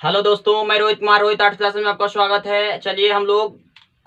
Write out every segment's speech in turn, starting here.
Hello दोस्तों, मैं Rohit Kumar Rohit arts class में आपका स्वागत है। चलिए हम लोग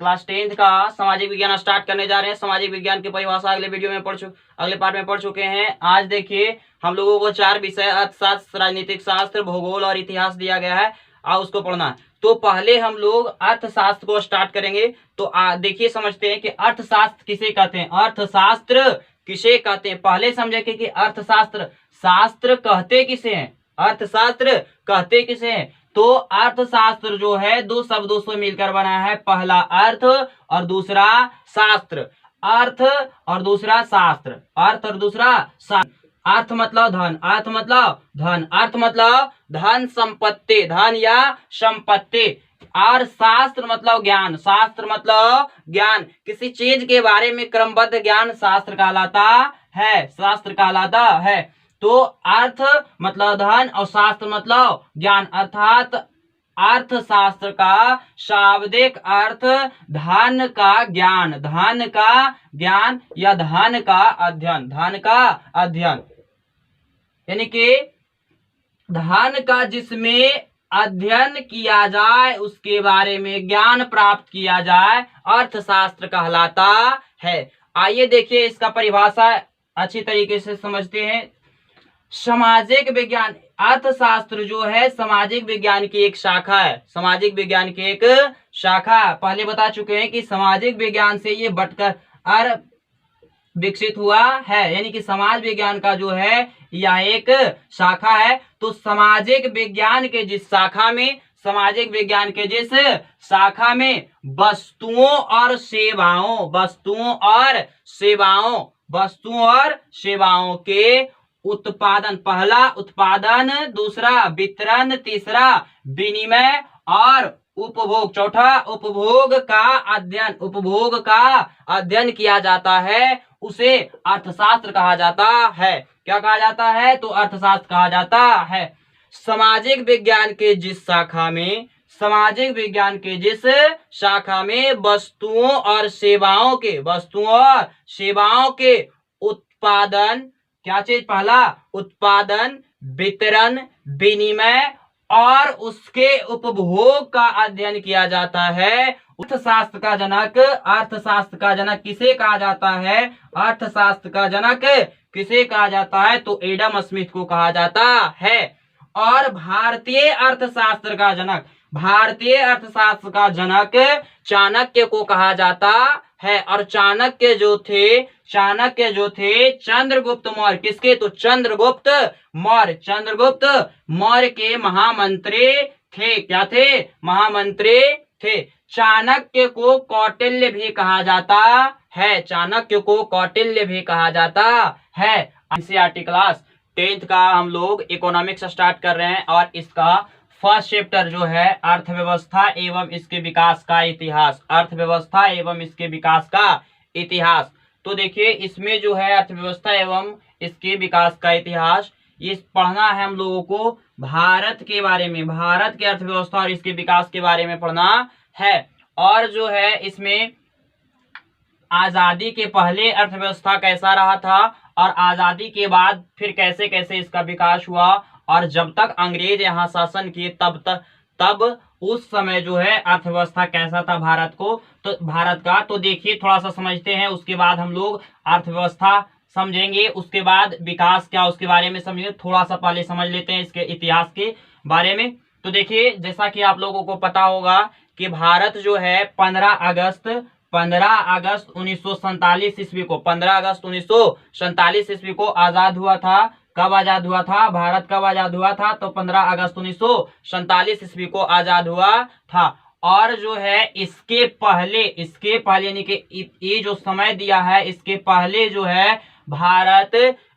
क्लास 10th का सामाजिक विज्ञान स्टार्ट करने जा रहे हैं। सामाजिक विज्ञान की परिभाषा अगले वीडियो में अगले पार्ट में पढ़ चुके हैं। आज देखिए हम लोगों को 4 विषय अर्थशास्त्र, राजनीतिक शास्त्र, भूगोल और इतिहास दिया गया है। आज उसको पढ़ना है। तो पहले हम लोग अर्थशास्त्र को स्टार्ट करेंगे। तो देखिए समझते हैं कि अर्थशास्त्र किसे कहते हैं। अर्थशास्त्र किसे कहते हैं पहले समझे कि अर्थशास्त्र शास्त्र कहते किसे हैं, अर्थशास्त्र कहते किसे हैं। तो अर्थशास्त्र जो है दो शब्दों से मिलकर बना है, पहला अर्थ और दूसरा शास्त्र। अर्थ और दूसरा शास्त्र, अर्थ और दूसरा शास्त्र। अर्थ मतलब धन, अर्थ मतलब धन, अर्थ मतलब धन संपत्ति, धन या संपत्ति। और शास्त्र मतलब ज्ञान, शास्त्र मतलब ज्ञान, किसी चीज के बारे में क्रमबद्ध ज्ञान शास्त्र कहलाता है, शास्त्र कहलाता है। तो अर्थ मतलब धन और शास्त्र मतलब ज्ञान, अर्थात अर्थशास्त्र का शाब्दिक अर्थ धन का ज्ञान, धन का ज्ञान या धन का अध्ययन, धन का अध्ययन, यानी कि धन का जिसमें अध्ययन किया जाए, उसके बारे में ज्ञान प्राप्त किया जाए, अर्थशास्त्र कहलाता है। आइए देखिए इसका परिभाषा अच्छी तरीके से समझते हैं। सामाजिक विज्ञान, अर्थशास्त्र जो है सामाजिक विज्ञान की एक शाखा है, सामाजिक विज्ञान की एक शाखा। पहले बता चुके हैं कि सामाजिक विज्ञान से ये बटकर विकसित हुआ है, यानी कि समाज विज्ञान का जो है यह एक शाखा है। तो सामाजिक विज्ञान के जिस शाखा में, सामाजिक विज्ञान के जिस शाखा में वस्तुओं और सेवाओं, वस्तुओं और सेवाओं, वस्तुओं और सेवाओं के उत्पादन, पहला उत्पादन, दूसरा वितरण, तीसरा विनिमय और उपभोग, चौथा उपभोग का अध्ययन, उपभोग का अध्ययन किया जाता है, उसे अर्थशास्त्र कहा जाता है। क्या कहा जाता है? तो अर्थशास्त्र कहा जाता है। सामाजिक विज्ञान के जिस शाखा में, सामाजिक विज्ञान के जिस शाखा में वस्तुओं और सेवाओं के, वस्तुओं और सेवाओं के उत्पादन, क्या चीज, पहला उत्पादन, वितरण, विनिमय और उसके उपभोग का अध्ययन किया जाता है, अर्थशास्त्र का जनक, अर्थशास्त्र का जनक किसे कहा जाता है? अर्थशास्त्र का जनक किसे कहा जाता है? तो एडम स्मिथ को कहा जाता है। और भारतीय अर्थशास्त्र का जनक, भारतीय अर्थशास्त्र का जनक चाणक्य को कहा जाता है। और चाणक्य जो थे, चाणक्य जो थे चंद्रगुप्त मौर्य, किसके? तो चंद्रगुप्त मौर्य, चंद्रगुप्त मौर्य के महामंत्री थे। क्या थे? महामंत्री थे। चाणक्य को कौटिल्य भी कहा जाता है, चाणक्य को कौटिल्य भी कहा जाता है। एनसीईआरटी क्लास 10th का हम लोग इकोनॉमिक्स स्टार्ट कर रहे हैं और इसका फर्स्ट चैप्टर जो है अर्थव्यवस्था एवं इसके विकास का इतिहास, अर्थव्यवस्था एवं इसके विकास का इतिहास। तो देखिए इसमें जो है अर्थव्यवस्था एवं इसके विकास का इतिहास, ये पढ़ना है हम लोगों को। भारत के बारे में, भारत की अर्थव्यवस्था और इसके विकास के बारे में पढ़ना है। और जो है इसमें आजादी के पहले अर्थव्यवस्था कैसा रहा था और आजादी के बाद फिर कैसे कैसे इसका विकास हुआ, और जब तक अंग्रेज यहाँ शासन किए तब उस समय जो है अर्थव्यवस्था कैसा था भारत को, तो भारत का। तो देखिए थोड़ा सा समझते हैं, उसके बाद हम लोग अर्थव्यवस्था समझेंगे, उसके बाद विकास क्या उसके बारे में समझेंगे। थोड़ा सा पहले समझ लेते हैं इसके इतिहास के बारे में। तो देखिए जैसा कि आप लोगों को पता होगा कि भारत जो है 15 अगस्त 1947 ईस्वी को, 15 अगस्त 1947 ईस्वी को आजाद हुआ था। कब आजाद हुआ था भारत? कब आजाद हुआ था? तो 15 अगस्त 1947 ईस्वी को आजाद हुआ था। और जो है इसके पहले यानी कि ये जो समय दिया है, इसके पहले जो है भारत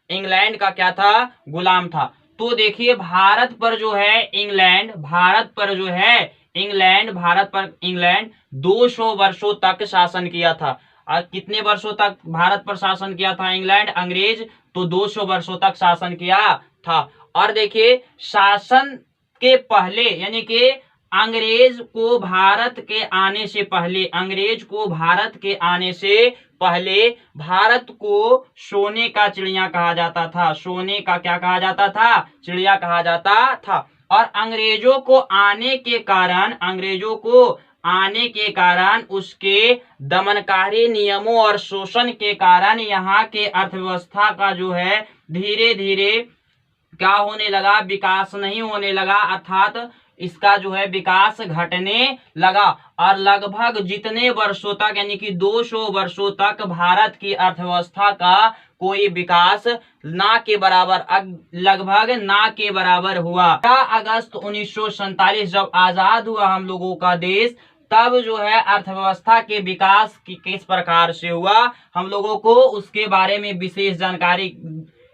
इंग्लैंड का क्या था? गुलाम था। तो देखिए भारत पर जो है इंग्लैंड, भारत पर जो है इंग्लैंड, भारत पर इंग्लैंड 200 वर्षों तक शासन किया था। और कितने वर्षों तक भारत पर शासन किया था इंग्लैंड, अंग्रेज? तो 200 वर्षों तक शासन किया था। और देखिए शासन के पहले, यानी कि अंग्रेज को भारत के आने से पहले, अंग्रेज को भारत के आने से पहले भारत को सोने का चिड़िया कहा जाता था। सोने का क्या कहा जाता था? चिड़िया कहा जाता था। और अंग्रेजों को आने के कारण उसके दमनकारी नियमों और शोषण के कारण यहाँ के अर्थव्यवस्था का जो है धीरे धीरे क्या होने लगा, विकास नहीं होने लगा, अर्थात इसका जो है विकास घटने लगा। और लगभग जितने वर्षों तक यानी कि 200 वर्षों तक भारत की अर्थव्यवस्था का कोई विकास ना के बराबर, लगभग ना के बराबर हुआ। 15 अगस्त 1947 जब आजाद हुआ हम लोगों का देश, तब जो है अर्थव्यवस्था के विकास की किस प्रकार से हुआ हम लोगों को उसके बारे में विशेष जानकारी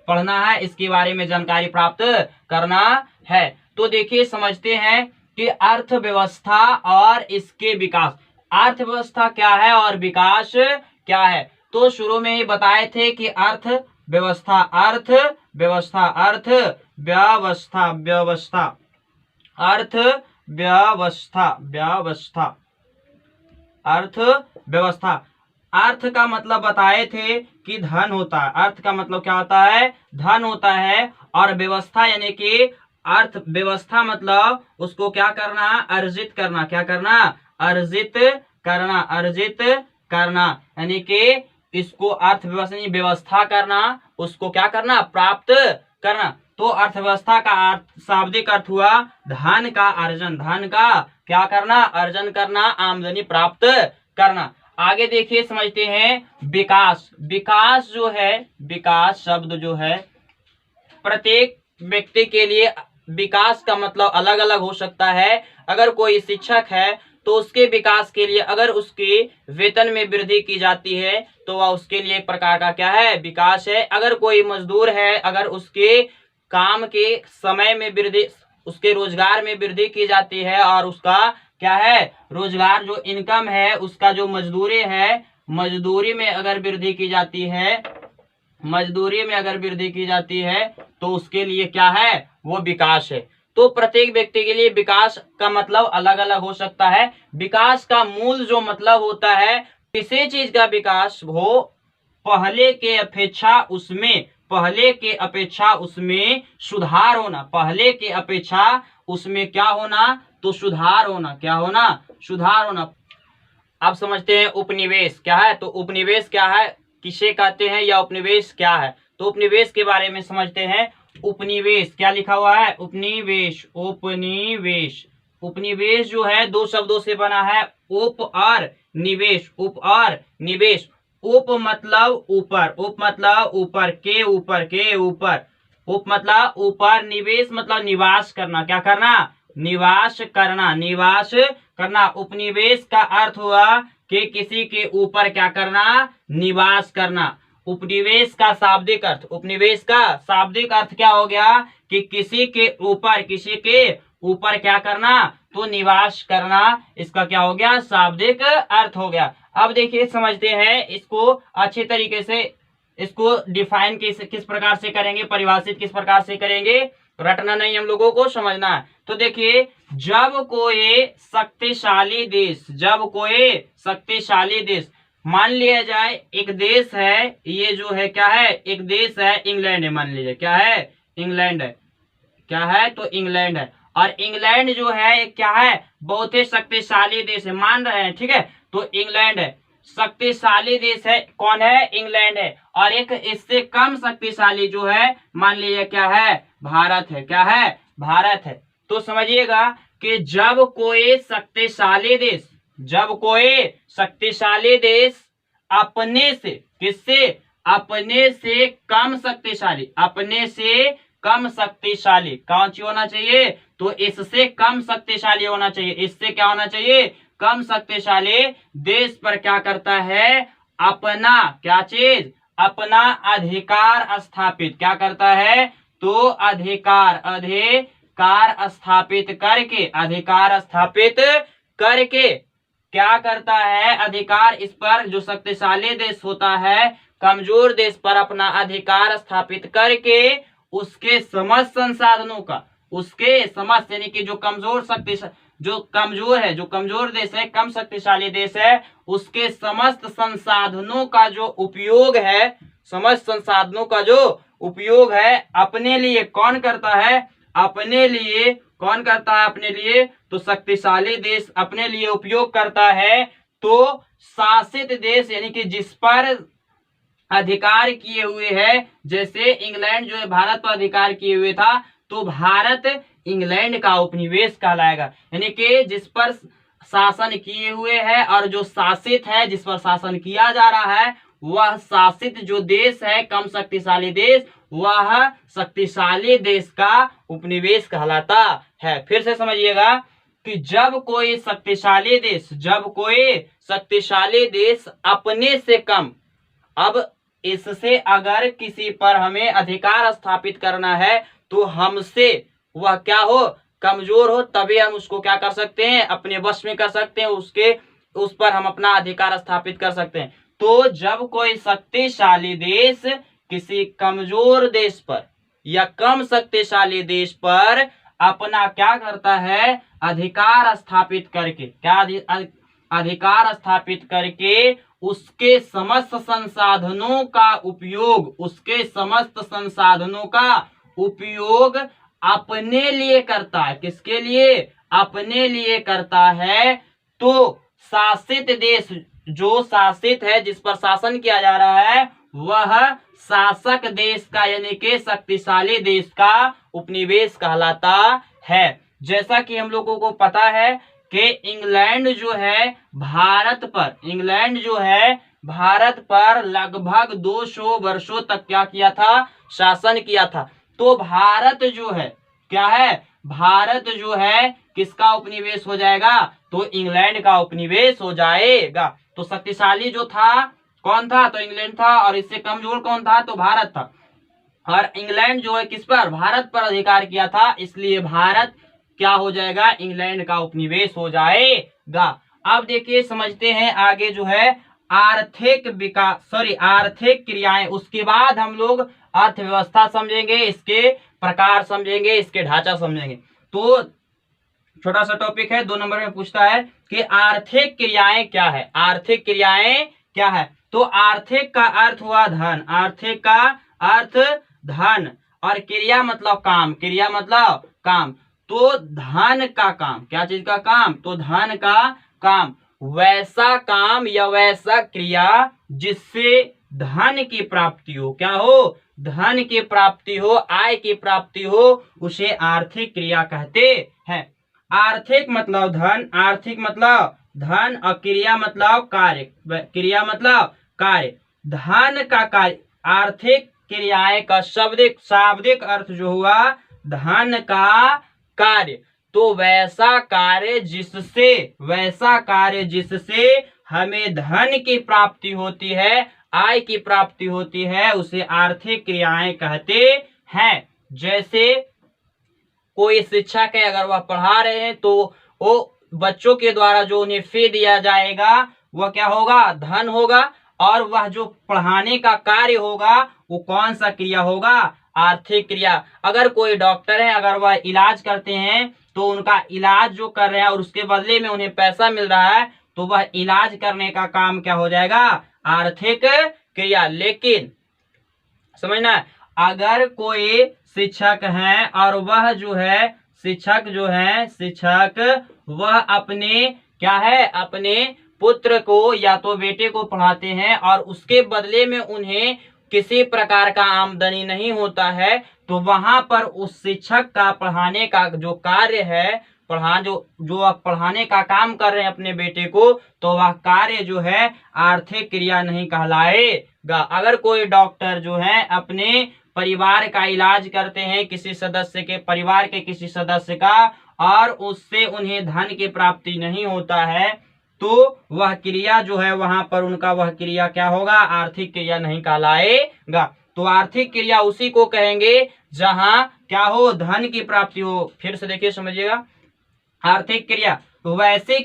पढ़ना है, इसके बारे में जानकारी प्राप्त करना है। तो देखिए समझते हैं कि अर्थव्यवस्था और इसके विकास, अर्थव्यवस्था क्या है और विकास क्या है। तो शुरू में ही बताए थे कि अर्थव्यवस्था अर्थ का मतलब बताए थे कि धन होता है। अर्थ का मतलब क्या होता है, धन होता है। और व्यवस्था यानी कि अर्थव्यवस्था मतलब उसको क्या करना, अर्जित करना। क्या करना, अर्जित करना यानी कि इसको अर्थव्यवस्था व्यवस्था करना, उसको क्या करना, प्राप्त करना। तो अर्थव्यवस्था का शाब्दिक अर्थ हुआ धन का अर्जन, धन का क्या करना, अर्जन करना, आमदनी प्राप्त करना। आगे देखिए समझते हैं विकास। विकास जो है, विकास शब्द जो है प्रत्येक व्यक्ति के लिए विकास का मतलब अलग अलग हो सकता है। अगर कोई शिक्षक है तो उसके विकास के लिए अगर उसके वेतन में वृद्धि की जाती है तो वह उसके लिए एक प्रकार का क्या है, विकास है। अगर कोई मजदूर है, अगर उसके काम के समय में वृद्धि, उसके रोजगार में वृद्धि की जाती है और उसका क्या है, रोजगार जो इनकम है उसका जो मजदूरी है, मजदूरी में अगर वृद्धि की जाती है, मजदूरी में अगर वृद्धि की जाती है तो उसके लिए क्या है, वो विकास है। तो प्रत्येक व्यक्ति के लिए विकास का मतलब अलग अलग हो सकता है। विकास का मूल जो मतलब होता है, किसी चीज का विकास हो पहले के अपेक्षा उसमें सुधार होना, पहले के अपेक्षा उसमें क्या होना, तो सुधार होना। क्या होना, सुधार होना। अब समझते हैं उपनिवेश क्या है। तो उपनिवेश क्या है, किसे कहते हैं या उपनिवेश क्या है। तो उपनिवेश के बारे में समझते हैं। उपनिवेश क्या लिखा हुआ है, उपनिवेश, उपनिवेश। उपनिवेश जो है दो शब्दों से बना है, उप और निवेश, उप और निवेश। उप मतलब ऊपर, उप मतलब ऊपर, के ऊपर, के ऊपर, उप मतलब ऊपर, निवेश मतलब निवास करना। क्या करना, निवास करना, निवास करना। उपनिवेश का अर्थ हुआ कि किसी के ऊपर क्या करना, निवास करना। उपनिवेश का शाब्दिक अर्थ, उपनिवेश का शाब्दिक अर्थ क्या हो गया कि किसी के ऊपर, किसी के ऊपर क्या करना, तो निवास करना। इसका क्या हो गया, शाब्दिक अर्थ हो गया। अब देखिए समझते हैं इसको अच्छे तरीके से, इसको डिफाइन किस प्रकार से करेंगे, परिभाषित किस प्रकार से करेंगे, रटना नहीं, हम लोगों को समझना है। तो देखिए जब कोई शक्तिशाली देश, जब कोई शक्तिशाली देश, मान लिया जाए एक देश है, ये जो है क्या है, एक देश है, इंग्लैंड है, मान लीजिए क्या है, इंग्लैंड है, क्या है, तो इंग्लैंड है। और इंग्लैंड जो है क्या है, बहुत ही शक्तिशाली देश है, मान रहे हैं, ठीक है। तो इंग्लैंड है, शक्तिशाली देश है, कौन है, इंग्लैंड है। और एक इससे कम शक्तिशाली जो है, मान लीजिए क्या है, भारत है, क्या है, भारत है। तो समझिएगा कि जब कोई शक्तिशाली देश, जब कोई शक्तिशाली देश अपने से, किससे, अपने से कम शक्तिशाली, अपने से कम शक्तिशाली, कौन सी होना चाहिए, तो इससे कम शक्तिशाली होना चाहिए, इससे क्या होना चाहिए, कम शक्तिशाली देश पर क्या करता है, अपना क्या चीज, अपना अधिकार स्थापित, क्या करता है, तो अधिकार, अधिकार स्थापित करके, अधिकार स्थापित करके क्या करता है, अधिकार, इस पर जो शक्तिशाली देश होता है कमजोर देश पर अपना अधिकार स्थापित करके उसके समस्त संसाधनों का, उसके समस्त यानी कि जो कमजोर शक्ति, जो कमजोर है, जो कमजोर देश है, कम शक्तिशाली देश है, उसके समस्त संसाधनों का जो उपयोग है, समस्त संसाधनों का जो उपयोग है अपने लिए कौन करता है, अपने लिए, कौन करता है अपने लिए, तो शक्तिशाली देश अपने लिए उपयोग करता है। तो शासित देश यानी कि जिस पर अधिकार किए हुए है, जैसे इंग्लैंड जो है भारत पर अधिकार किए हुए था, तो भारत इंग्लैंड का उपनिवेश कहलाएगा। यानी कि जिस पर शासन किए हुए है और जो शासित है, जिस पर शासन किया जा रहा है, वह शासित जो देश है, कम शक्तिशाली देश, वह शक्तिशाली देश का उपनिवेश कहलाता है। फिर से समझिएगा कि जब कोई शक्तिशाली देश अपने से कम, अब इससे अगर किसी पर हमें अधिकार स्थापित करना है तो हमसे वह क्या हो, कमजोर हो, तभी हम उसको क्या कर सकते हैं, अपने वश में कर सकते हैं, उस पर हम अपना अधिकार स्थापित कर सकते हैं। तो जब कोई शक्तिशाली देश किसी कमजोर देश पर या कम शक्तिशाली देश पर अपना क्या करता है, अधिकार स्थापित करके, अधिकार स्थापित करके उसके समस्त संसाधनों का उपयोग अपने लिए करता है। किसके लिए, अपने लिए करता है। तो शासित देश, जो शासित है, जिस पर शासन किया जा रहा है, वह शासक देश का यानी कि शक्तिशाली देश का उपनिवेश कहलाता है। जैसा कि हम लोगों को पता है कि इंग्लैंड जो है भारत पर लगभग 200 वर्षों तक क्या किया था, शासन किया था। तो भारत जो है क्या है, भारत जो है किसका उपनिवेश हो जाएगा, तो इंग्लैंड का उपनिवेश हो जाएगा। तो शक्तिशाली जो था कौन था, तो इंग्लैंड था, और इससे कमजोर कौन था, तो भारत था। और इंग्लैंड जो है किस पर, भारत पर अधिकार किया था, इसलिए भारत क्या हो जाएगा, इंग्लैंड का उपनिवेश हो जाएगा। अब देखिए समझते हैं आगे जो है आर्थिक क्रियाएं, उसके बाद हम लोग अर्थव्यवस्था समझेंगे, इसके प्रकार समझेंगे, इसके ढांचा समझेंगे। तो छोटा सा टॉपिक है, 2 नंबर में पूछता है कि आर्थिक क्रियाएं क्या है। आर्थिक क्रियाएं क्या है, तो आर्थिक का अर्थ हुआ धन, आर्थिक का अर्थ धन, और क्रिया मतलब काम, तो धन का काम, क्या चीज का काम, तो धन का काम, वैसा काम या वैसा क्रिया जिससे धन की प्राप्ति हो, क्या हो, धन की प्राप्ति हो, आय की प्राप्ति हो, उसे आर्थिक क्रिया कहते हैं। आर्थिक मतलब धन, और क्रिया मतलब कार्य, धन का कार्य। आर्थिक क्रियाएं का शाब्दिक अर्थ जो हुआ धन का कार्य। तो वैसा कार्य जिससे हमें धन की प्राप्ति होती है, आय की प्राप्ति होती है, उसे आर्थिक क्रियाएं कहते हैं। जैसे कोई शिक्षक है, अगर वह पढ़ा रहे हैं तो वो बच्चों के द्वारा जो उन्हें फी दिया जाएगा वह क्या होगा, धन होगा, और वह जो पढ़ाने का कार्य होगा वो कौन सा क्रिया होगा, आर्थिक क्रिया। अगर कोई डॉक्टर है, अगर वह इलाज करते हैं तो उनका इलाज जो कर रहे हैं और उसके बदले में उन्हें पैसा मिल रहा है, तो वह इलाज करने का काम क्या हो जाएगा, आर्थिक क्रिया। लेकिन समझना, अगर कोई शिक्षक है और वह जो है शिक्षक वह अपने पुत्र को या तो बेटे को पढ़ाते हैं और उसके बदले में उन्हें किसी प्रकार का आमदनी नहीं होता है, तो वहां पर उस शिक्षक का पढ़ाने का जो कार्य है, जो आप पढ़ाने का काम कर रहे हैं अपने बेटे को, तो वह कार्य जो है आर्थिक क्रिया नहीं कहलाएगा। अगर कोई डॉक्टर जो है अपने परिवार का इलाज करते हैं, परिवार के किसी सदस्य का, और उससे उन्हें धन की प्राप्ति नहीं होता है, तो वह क्रिया जो है वहां पर उनका वह क्रिया क्या होगा, आर्थिक क्रिया नहीं कहलाएगा। तो आर्थिक क्रिया उसी को कहेंगे जहां क्या हो, धन की प्राप्ति हो। फिर से देखिए समझिएगा, आर्थिक क्रिया वैसे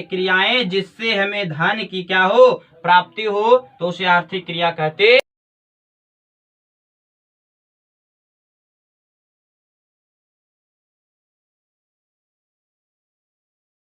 क्रियाएं जिससे हमें धन की क्या हो, प्राप्ति हो, तो उसे आर्थिक क्रिया कहते